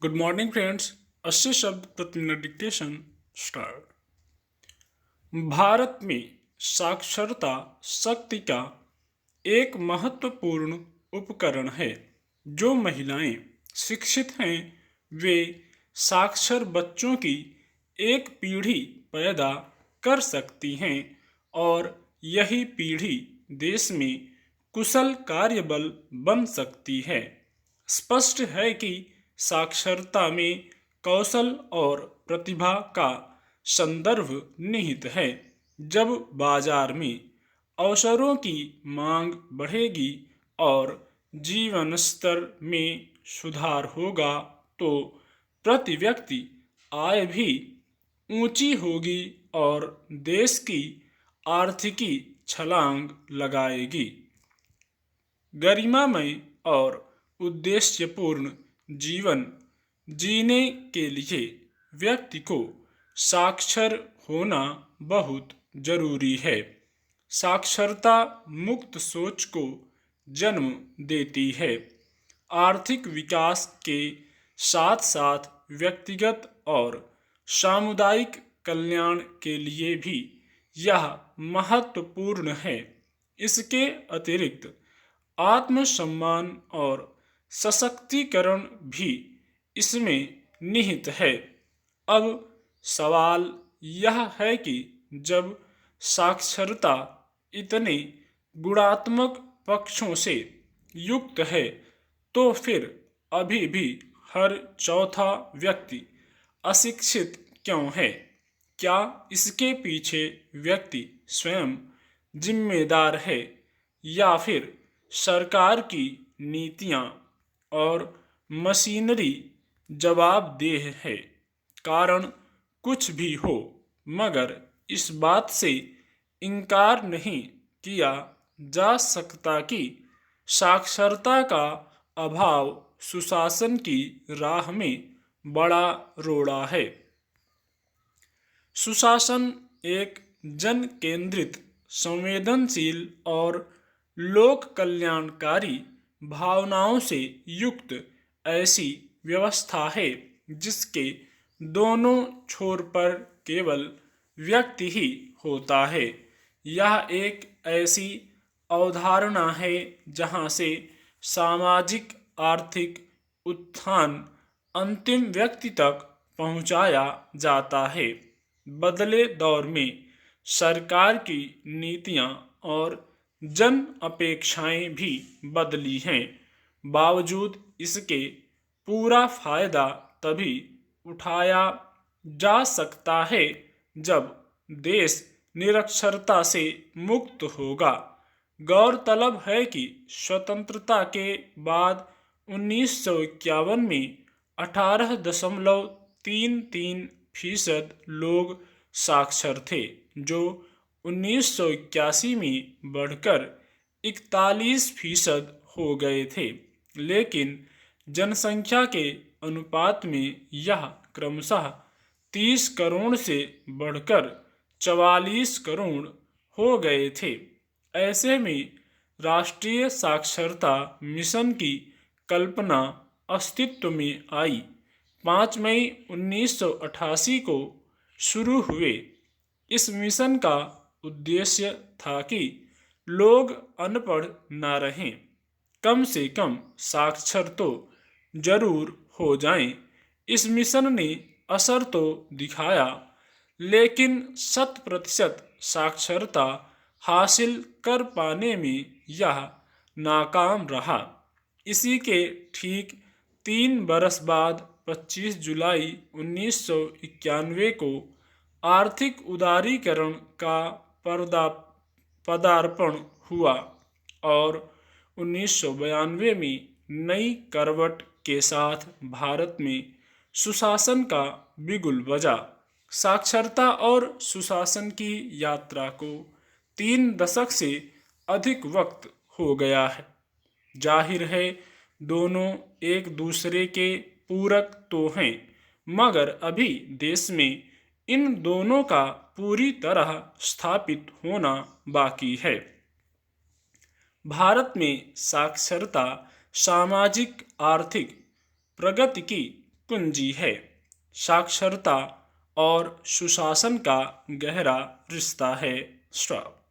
Good morning friends. 80 शब्द प्रति minute dictation start. Bharat में साक्षरता शक्ति का एक महत्वपूर्ण उपकरण है। जो महिलाएं शिक्षित हैं वे साक्षर बच्चों की एक पीढ़ी पैदा कर सकती हैं और यही पीढ़ी देश में कुशल कार्यबल बन सकती है। स्पष्ट है कि साक्षरता में कौशल और प्रतिभा का संदर्भ निहित है। जब बाजार में अवसरों की मांग बढ़ेगी और जीवन स्तर में सुधार होगा तो प्रति व्यक्ति आय भी ऊंची होगी और देश की आर्थिकी छलांग लगाएगी। गरिमामय और उद्देश्यपूर्ण जीवन जीने के लिए व्यक्ति को साक्षर होना बहुत जरूरी है। साक्षरता मुक्त सोच को जन्म देती है। आर्थिक विकास के साथ साथ व्यक्तिगत और सामुदायिक कल्याण के लिए भी यह महत्वपूर्ण है। इसके अतिरिक्त आत्मसम्मान और सशक्तिकरण भी इसमें निहित है। अब सवाल यह है कि जब साक्षरता इतने गुणात्मक पक्षों से युक्त है तो फिर अभी भी हर चौथा व्यक्ति अशिक्षित क्यों है? क्या इसके पीछे व्यक्ति स्वयं जिम्मेदार है या फिर सरकार की नीतियां और मशीनरी जवाबदेह है? कारण कुछ भी हो, मगर इस बात से इनकार नहीं किया जा सकता कि साक्षरता का अभाव सुशासन की राह में बड़ा रोड़ा है। सुशासन एक जन केंद्रित, संवेदनशील और लोक कल्याणकारी भावनाओं से युक्त ऐसी व्यवस्था है जिसके दोनों छोर पर केवल व्यक्ति ही होता है। यह एक ऐसी अवधारणा है जहाँ से सामाजिक आर्थिक उत्थान अंतिम व्यक्ति तक पहुँचाया जाता है। बदले दौर में सरकार की नीतियाँ और जन अपेक्षाएं भी बदली हैं। बावजूद इसके पूरा फायदा तभी उठाया जा सकता है जब देश निरक्षरता से मुक्त होगा। गौरतलब है कि स्वतंत्रता के बाद 1951 में 18.33% लोग साक्षर थे, जो 1981 में बढ़कर 41% हो गए थे। लेकिन जनसंख्या के अनुपात में यह क्रमशः 30 करोड़ से बढ़कर 44 करोड़ हो गए थे। ऐसे में राष्ट्रीय साक्षरता मिशन की कल्पना अस्तित्व में आई। 5 मई 1988 को शुरू हुए इस मिशन का उद्देश्य था कि लोग अनपढ़ न रहें, कम से कम साक्षर तो जरूर हो जाएं। इस मिशन ने असर तो दिखाया, लेकिन 100% साक्षरता हासिल कर पाने में यह नाकाम रहा। इसी के ठीक 3 बरस बाद 25 जुलाई 1991 को आर्थिक उदारीकरण का पदार्पण हुआ और 1992 में नई करवट के साथ भारत में सुशासन का बिगुल बजा। साक्षरता और सुशासन की यात्रा को 3 दशक से अधिक वक्त हो गया है। जाहिर है दोनों एक दूसरे के पूरक तो हैं, मगर अभी देश में इन दोनों का पूरी तरह स्थापित होना बाकी है। भारत में साक्षरता सामाजिक आर्थिक प्रगति की कुंजी है। साक्षरता और सुशासन का गहरा रिश्ता है। स्टॉप।